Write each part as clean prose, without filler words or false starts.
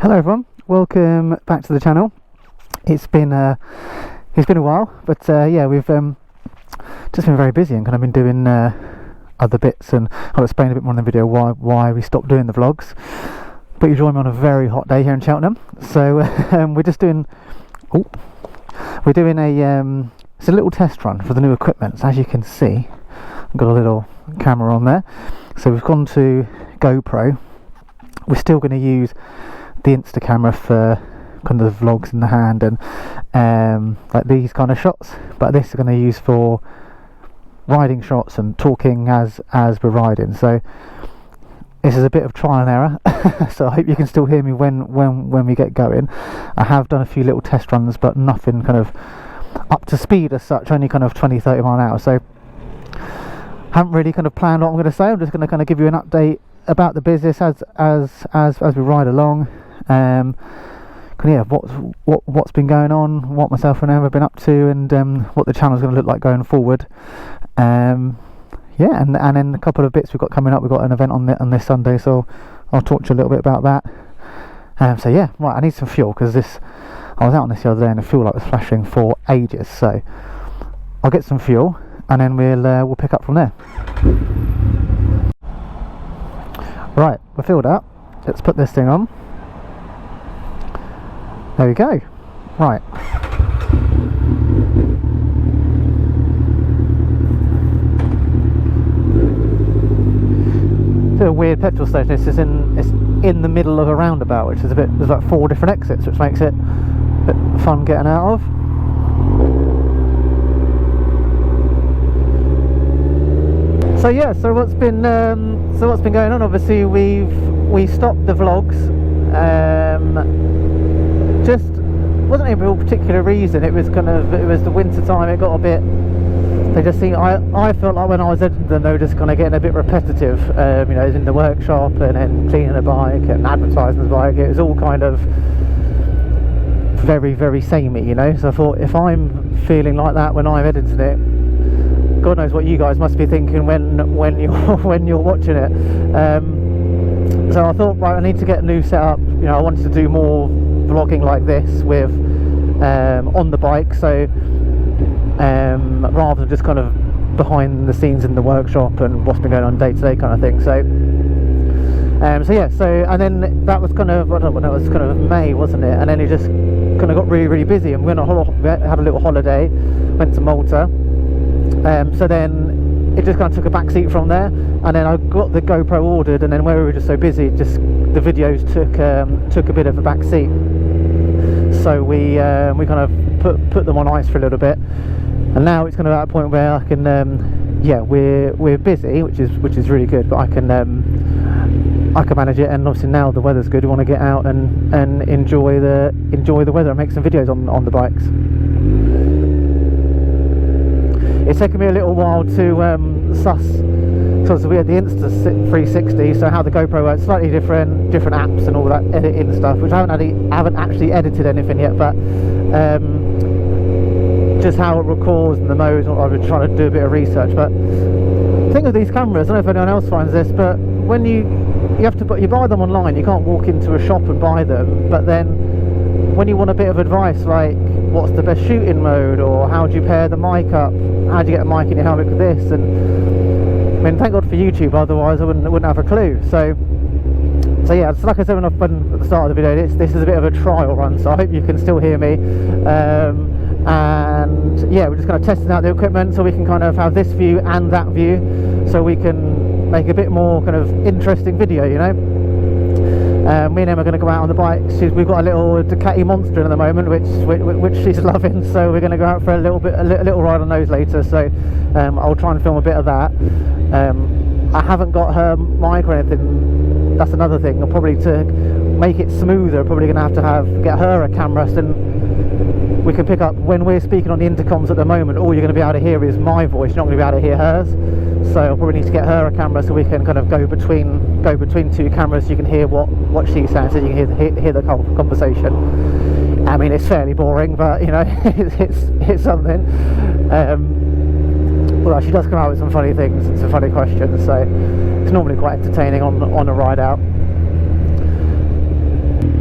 Hello everyone, welcome back to the channel. It's been a while, but yeah, we've just been very busy and kind of been doing other bits, and I'll explain a bit more in the video why we stopped doing the vlogs. But you join me on a very hot day here in Cheltenham, so we're just doing it's a little test run for the new equipment. So as you can see, I've got a little camera on there. So we've gone to GoPro. We're still going to use the Insta camera for kind of the vlogs in the hand and like these kind of shots, but this is going to use for riding shots and talking as we're riding. So this is a bit of trial and error. So I hope you can still hear me when we get going. I have done a few little test runs, but nothing kind of up to speed as such, only kind of 20-30 mile an hour. So haven't really kind of planned what I'm going to say. I'm just going to kind of give you an update about the business as we ride along. Yeah, what's been going on, what myself and Emma have been up to, and what the channel's going to look like going forward. Yeah, and then a couple of bits we've got coming up. We've got an event on this Sunday, so I'll talk to you a little bit about that. So yeah, right, I need some fuel because I was out on this the other day and the fuel light was flashing for ages. So I'll get some fuel and then we'll pick up from there. Right, we're filled up. Let's put this thing on. There we go. Right. It's a weird petrol station. It's in the middle of a roundabout, which is there's like 4 different exits, which makes it a bit fun getting out of. So yeah, so what's been going on? Obviously, we stopped the vlogs. Just wasn't any real particular reason. It was the winter time. It got a bit. They just seemed. I felt like when I was editing them, they were just kind of getting a bit repetitive. You know, it was in the workshop and then cleaning a bike and advertising the bike. It was all kind of very, very samey. You know. So I thought, if I'm feeling like that when I'm editing it, God knows what you guys must be thinking when you're watching it. So I thought, right, I need to get a new setup. You know, I wanted to do more vlogging like this with on the bike. So rather than just kind of behind the scenes in the workshop and what's been going on day to day kind of thing. So yeah. So and then that was kind of, I don't know, that was kind of May, wasn't it? And then it just kind of got really, really busy. And we had a little holiday, went to Malta. So then it just kind of took a back seat from there, and then I got the GoPro ordered, and then where we were just so busy, just the videos took a bit of a back seat. So we kind of put them on ice for a little bit, and now it's kind of at a point where I can yeah, we're busy, which is really good, but I can manage it. And obviously now the weather's good, we want to get out and enjoy the weather and make some videos on the bikes. It's taken me a little while to suss, because we had the Insta 360, so how the GoPro works, slightly different apps and all that editing stuff, which I haven't actually edited anything yet, but just how it records and the modes. I've been trying to do a bit of research. But the thing with these cameras, I don't know if anyone else finds this, but when you buy them online, you can't walk into a shop and buy them, but then when you want a bit of advice, like what's the best shooting mode, or how do you pair the mic up, how do you get a mic in your helmet with this, and I mean, thank God for YouTube, otherwise I wouldn't have a clue. So yeah, it's like I said at the start of the video, this is a bit of a trial run, so I hope you can still hear me. And yeah, we're just kind of testing out the equipment so we can kind of have this view and that view, so we can make a bit more kind of interesting video, you know. Me and Emma are going to go out on the bikes. We've got a little Ducati Monster at the moment, which she's loving. So we're going to go out for a little ride on those later. So I'll try and film a bit of that. I haven't got her mic or anything. That's another thing. I'm probably, to make it smoother, probably going to have get her a camera, so we can pick up when we're speaking on the intercoms at the moment. All you're going to be able to hear is my voice. You're not going to be able to hear hers. So I'll probably need to get her a camera so we can kind of go between 2 cameras, so you can hear what she's saying, so you can hear the conversation. I mean, it's fairly boring, but you know, it's something. Well, she does come out with some funny things and some funny questions, so it's normally quite entertaining on a ride out.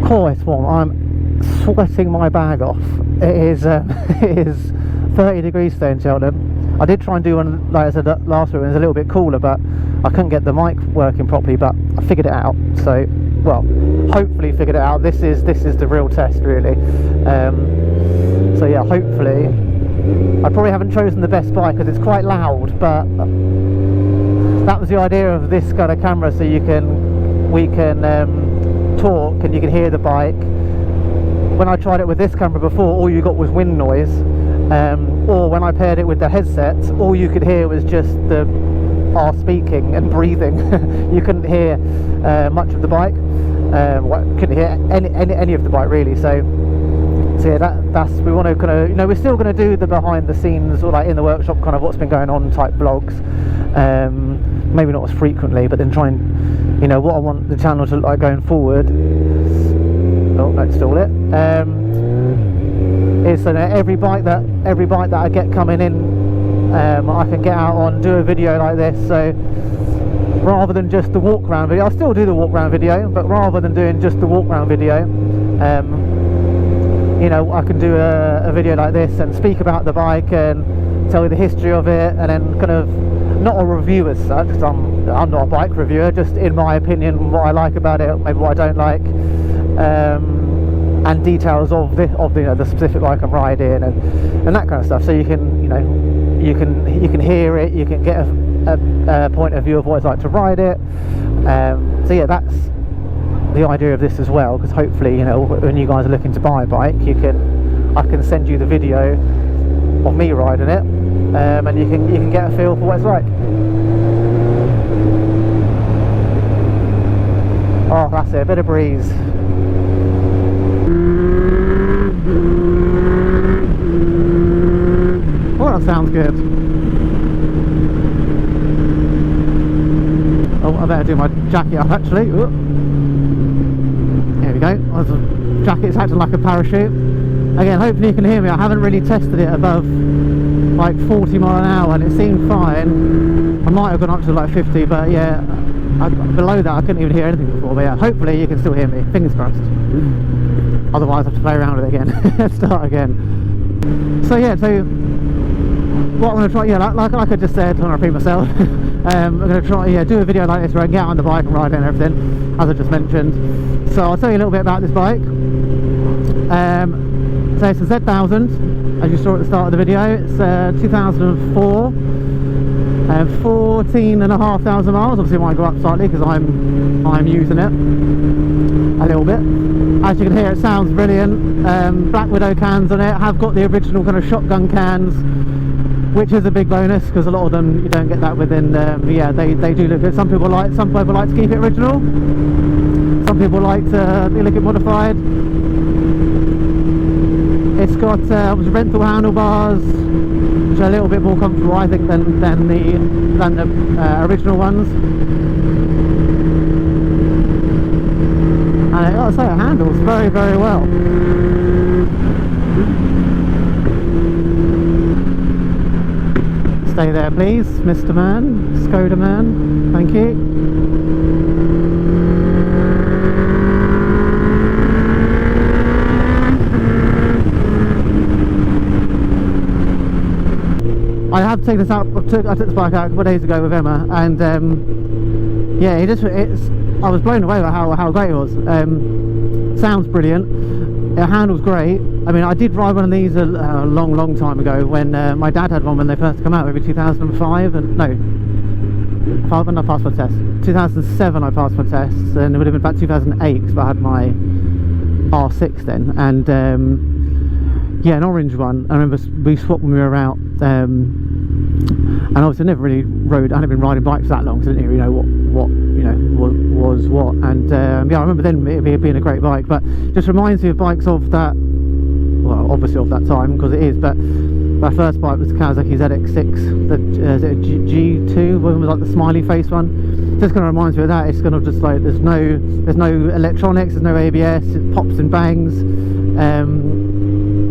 Oh, it's warm. I'm sweating my bag off. It is it is 30 degrees today in Cheltenham. I did try and do one, like I said last week, it was a little bit cooler, but I couldn't get the mic working properly, but I figured it out. So, well, hopefully figured it out. This is the real test, really. So yeah, hopefully. I probably haven't chosen the best bike because it's quite loud, but that was the idea of this kind of camera, so we can talk and you can hear the bike. When I tried it with this camera before, all you got was wind noise, or when I paired it with the headset, all you could hear was just our speaking and breathing. You couldn't hear much of the bike. Couldn't hear any of the bike really. So yeah, that's we want to kind of, you know, we're still going to do the behind the scenes, or like in the workshop, kind of what's been going on type vlogs. Maybe not as frequently, but then try and, you know, what I want the channel to look like going forward. Oh, don't stall it. Is every bike that I get coming in, I can get out on, do a video like this. So rather than just the walk around video, I'll still do the walk around video, but rather than doing just the walk around video, you know, I can do a video like this and speak about the bike and tell you the history of it, and then kind of, not a review as such, because I'm not a bike reviewer, just in my opinion, what I like about it, maybe what I don't like, and details of the you know, the specific bike I'm riding, and that kind of stuff. So you can, you know, you can hear it, you can get a point of view of what it's like to ride it. So yeah, that's the idea of this as well, because hopefully, you know, when you guys are looking to buy a bike, I can send you the video of me riding it, and you can get a feel for what it's like. Oh, that's it, a bit of breeze. Oh, that sounds good. Oh, I better do my jacket up actually. Ooh. There we go. The jacket's acting like a parachute. Again, hopefully you can hear me. I haven't really tested it above like 40 mile an hour, and it seemed fine. I might have gone up to like 50, but yeah, below that I couldn't even hear anything before. But yeah, hopefully you can still hear me. Fingers crossed. Otherwise I have to play around with it again. Start again. So yeah, so what I'm going to try, yeah, like I just said, I don't want to repeat myself. I'm going to try, yeah, do a video like this where I can get on the bike and ride it and everything, as I just mentioned. So I'll tell you a little bit about this bike. So it's a Z1000, as you saw at the start of the video. It's 2004, 14,500 miles. Obviously it might go up slightly because I'm using it a little bit. As you can hear, it sounds brilliant. Black Widow cans on it. Have got the original kind of shotgun cans, which is a big bonus because a lot of them you don't get that within. Yeah, they do look good. Some people like to keep it original. Some people like to look it modified. It's got rental handlebars, which are a little bit more comfortable, I think, than the original ones. And I gotta say, it handles very, very well. Stay there, please, Mr. Man, Skoda Man. Thank you. I have taken this out. I took this bike out a couple of days ago with Emma, and yeah, I was blown away by how great it was. Sounds brilliant. It handles great. I mean, I did ride one of these a long time ago when my dad had one when they first came out, maybe 2005, and no, when I passed my test. 2007 I passed my tests, and it would have been about 2008 because I had my R6 then, and yeah, an orange one. I remember we swapped when we were out, and obviously I never really rode. I hadn't been riding bikes that long, so I didn't really know what you know was what. And yeah, I remember then it being a great bike, but just reminds me of bikes of that. Well, obviously of that time because it is. But my first bike was the Kawasaki ZX6, the G2, one was like the smiley face one. Just kind of reminds me of that. It's kind of just like there's no electronics, there's no ABS. It pops and bangs.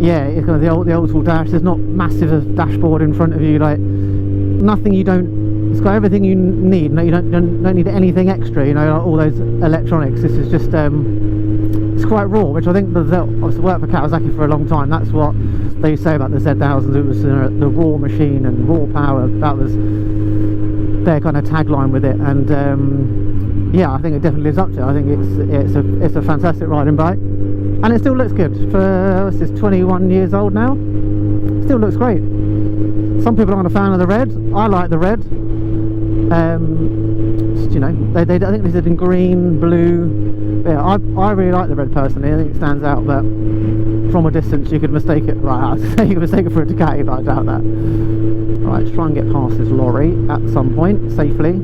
Yeah, it's kind of the old school dash. There's not massive dashboard in front of you, like nothing you don't. It's got everything you need. No, you don't need anything extra. You know, like all those electronics. This is just it's quite raw, which I think obviously worked for Kawasaki for a long time. That's what they say about the Z1000. It was the raw machine and raw power. That was their kind of tagline with it, and yeah, I think it definitely lives up to it. I think it's a fantastic riding bike, and it still looks good for, what's this, 21 years old now. Still looks great. Some people aren't a fan of the red. I like the red. You know, I think they did in green, blue. Yeah, I really like the red personally. I think it stands out, but from a distance you could mistake it. Right, I'd say you could mistake it for a Ducati, but I doubt that. Right, let's try and get past this lorry at some point safely.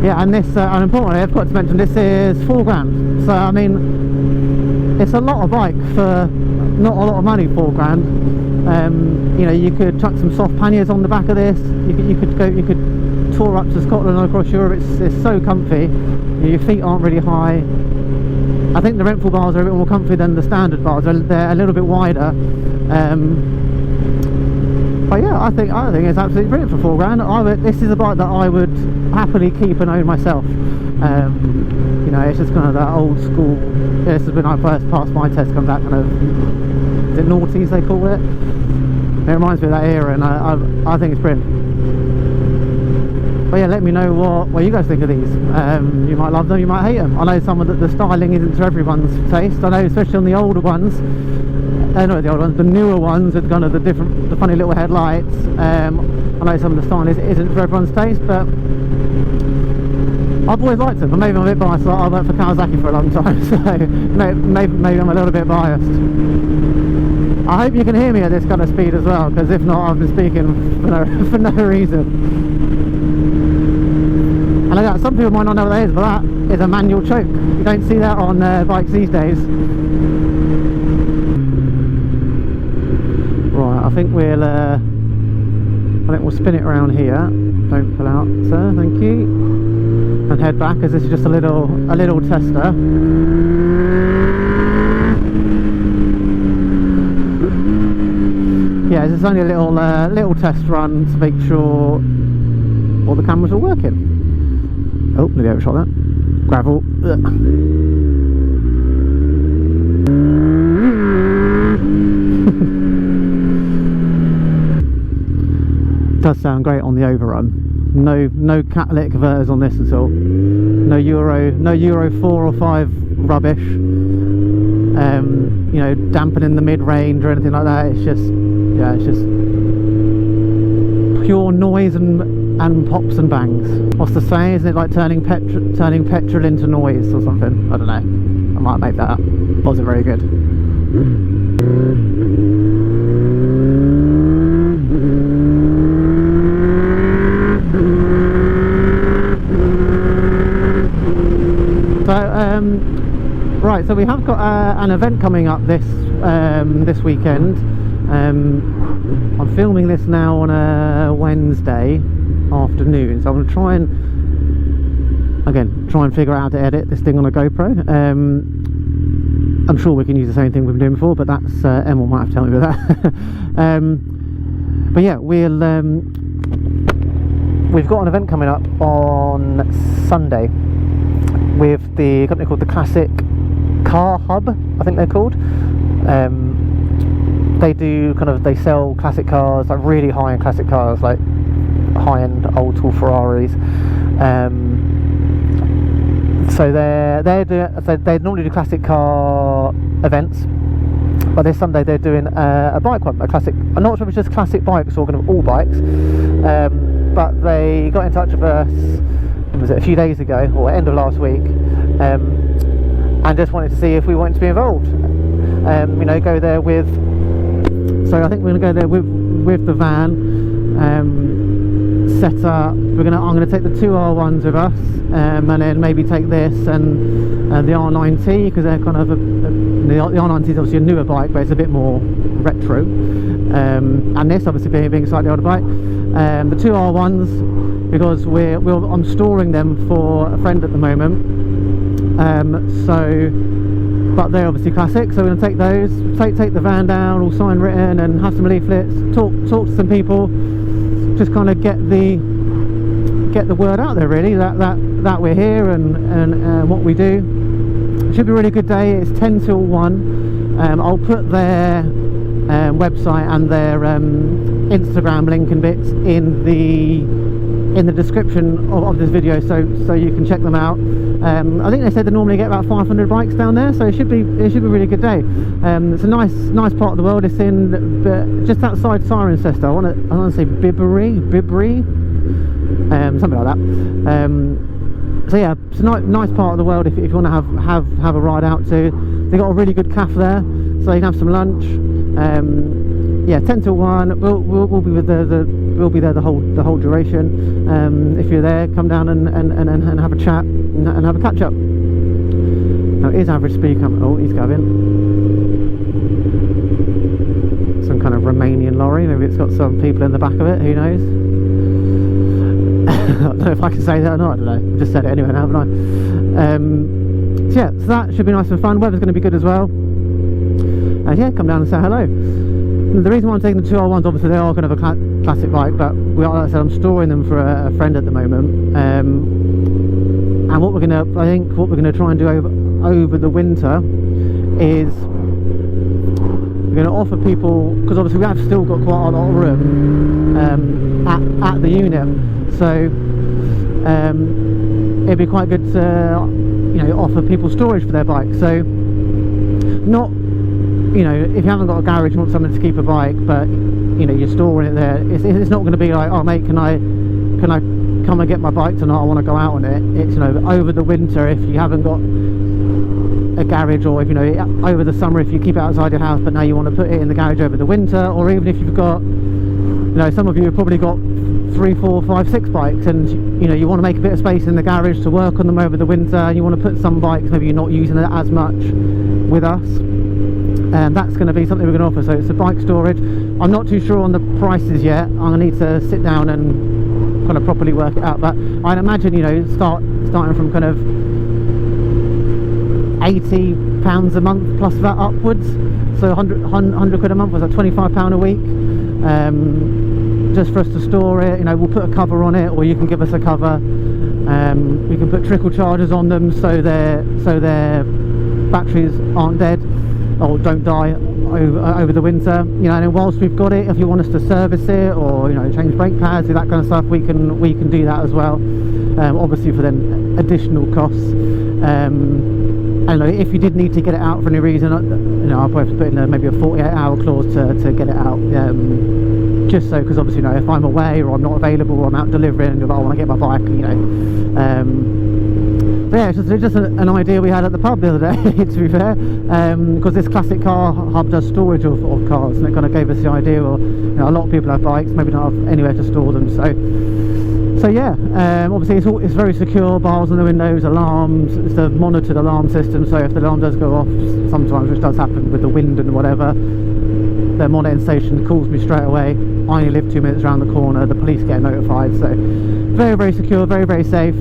Yeah, and this, and importantly, I've got to mention, this is £4 grand. So I mean, it's a lot of bike for not a lot of money. £4 grand. You know, you could chuck some soft panniers on the back of this. You could tour up to Scotland and across Europe. It's so comfy. Your feet aren't really high. I think the Renthal bars are a bit more comfy than the standard bars. They're a little bit wider. But yeah, I think it's absolutely brilliant for £4 grand. This is a bike that I would happily keep and own myself. You know, it's just kind of that old school. This is when I first passed my test, kind of that kind of, is it noughties they call it? It reminds me of that era, and I think it's brilliant. But yeah, let me know what you guys think of these. You might love them, you might hate them. I know some of the styling isn't to everyone's taste. I know, especially on the older ones. Not the old ones, the newer ones with kind of the funny little headlights. I know some of the styling isn't for everyone's taste, but I've always liked them. But maybe I'm a bit biased. I worked for Kawasaki for a long time, so maybe I'm a little bit biased. I hope you can hear me at this kind of speed as well, because if not, I've been speaking for no reason. And like that, some people might not know what that is, but that is a manual choke. You don't see that on bikes these days. Right, I think we'll spin it around here. Don't pull out, sir. Thank you. And head back, as this is just a little tester. Yeah, this is only a little test run to make sure all the cameras are working. Oh, nearly overshot that. Gravel. Does sound great on the overrun. No catalytic converters on this at all. No Euro 4 or 5 rubbish. You know, dampening the mid-range or anything like that. It's just pure noise and pops and bangs. What's the saying? Isn't it like turning petrol into noise or something? I don't know. I might make that up. Wasn't very good. Right, so we have got an event coming up this weekend. I'm filming this now on a Wednesday afternoon, so I'm going to try and figure out how to edit this thing on a GoPro. I'm sure we can use the same thing we've been doing before, but that's Emma might have to tell me about that. But yeah, we've got an event coming up on Sunday with the company called the Classic Car Hub, I think they're called. They sell classic cars, like really high-end classic cars, like high-end old school Ferraris. So they normally do classic car events, but this Sunday they're doing a bike one, a classic. I'm not sure if it's just classic bikes or kind of all bikes, but they got in touch with us. Was it a few days ago or end of last week, and just wanted to see if we wanted to be involved. You know, go there with. So I think we're going to go there with the van, set up. I'm going to take the two R1s with us, and then maybe take this and the R9T, because they're kind of the R9T is obviously a newer bike, but it's a bit more retro. And this obviously being a slightly older bike. The two R1s, because I'm storing them for a friend at the moment, But they're obviously classic, so we're going to take those, take the van down, all sign written, and have some leaflets, talk to some people, just kind of get the word out there, really, that we're here and what we do. It should be a really good day. It's 10 till 1. I'll put their website and their Instagram link and bits in the description of this video, so you can check them out. I think they said they normally get about 500 bikes down there, so it should be a really good day. It's a nice part of the world. It's in just outside Cirencester. I want to say Bibbury, something like that. So yeah, it's a nice part of the world if you want to have a ride out to. They got a really good cafe there, so you can have some lunch. Yeah, 10 till 1. We'll be with we'll be there the whole duration. If you're there, come down and have a chat and have a catch up. Now, is average speed coming? Oh, he's going. Some kind of Romanian lorry. Maybe it's got some people in the back of it. Who knows? I don't know if I can say that or not. I don't know. I've just said it anyway, haven't I? So yeah, so that should be nice and fun. Weather's going to be good as well. And yeah, come down and say hello. The reason why I'm taking the 2R1s, obviously they are kind of a classic bike, but like I said, I'm storing them for a friend at the moment. And I think what we're gonna try and do over the winter is we're gonna offer people, because obviously we have still got quite a lot of room at the unit, so it'd be quite good to offer people storage for their bike. So not, if you haven't got a garage, you want someone to keep a bike, but you're storing it there. It's not going to be like, oh mate, can I come and get my bike tonight? I want to go out on it. It's over the winter, if you haven't got a garage, or if over the summer if you keep it outside your house, but now you want to put it in the garage over the winter, or even if you've got, some of you have probably got 3, 4, 5, 6 bikes, and you want to make a bit of space in the garage to work on them over the winter, and you want to put some bikes maybe you're not using it as much with us. And that's going to be something we're going to offer. So it's a bike storage. I'm not too sure on the prices yet. I'm going to need to sit down and kind of properly work it out, but I'd imagine starting from kind of £80 a month plus that upwards, so 100 quid a month was like £25 a week, just for us to store it. We'll put a cover on it, or you can give us a cover. We can put trickle chargers on them, so their batteries aren't dead or don't die over the winter. And whilst we've got it, if you want us to service it or change brake pads, do that kind of stuff, we can do that as well. Obviously for then additional costs. And if you did need to get it out for any reason, I'll probably have to put in maybe a 48-hour clause to get it out. Just so, because obviously if I'm away or I'm not available or I'm out delivering and you're like, I want to get my bike, so yeah, it's just an idea we had at the pub the other day, to be fair, because this classic car hub does storage of cars, and it kind of gave us the idea. Or a lot of people have bikes, maybe not have anywhere to store them. So yeah, obviously it's very secure. Bars on the windows, alarms. It's a monitored alarm system. So if the alarm does go off, sometimes, which does happen with the wind and whatever, the monitoring station calls me straight away. I only live 2 minutes around the corner. The police get notified. So very, very secure, very, very safe.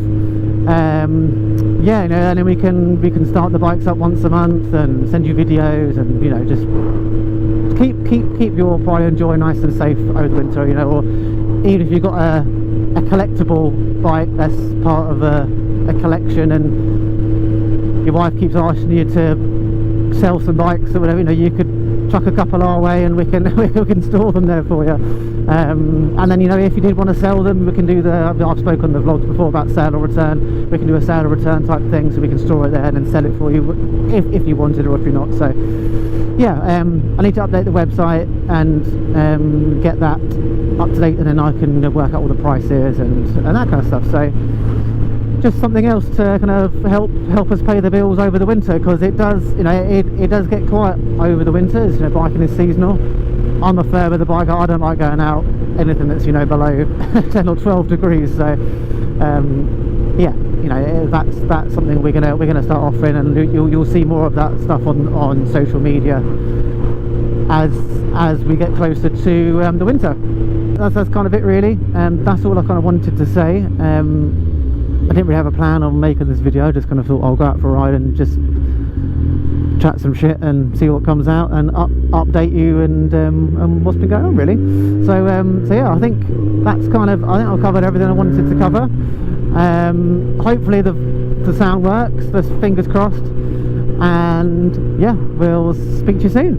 Yeah, and then we can start the bikes up once a month and send you videos, and just keep your pride and joy nice and safe over the winter. Or even if you've got a collectible bike that's part of a collection, and your wife keeps asking you to sell some bikes or whatever, you could chuck a couple our way and we can store them there for you. And then if you did want to sell them, we can do I've spoken on the vlogs before about sale or return. We can do a sale or return type thing, so we can store it there and then sell it for you if you wanted, or if you're not. So yeah, I need to update the website and get that up to date, and then I can work out all the prices and that kind of stuff. So just something else to kind of help us pay the bills over the winter, because it does it does get quiet over the winter. Biking is seasonal. I'm a fair weather biker. I don't like going out anything that's below 10 or 12 degrees. So yeah, that's something we're gonna start offering, and you'll see more of that stuff on social media as we get closer to the winter. That's kind of it really. That's all I kind of wanted to say. I didn't really have a plan on making this video. I just kind of thought I'll go out for a ride and just chat some shit and see what comes out and update you and what's been going on, really. So yeah, I think that's kind of, I think I've covered everything I wanted to cover. Hopefully the sound works, fingers crossed, and yeah, we'll speak to you soon.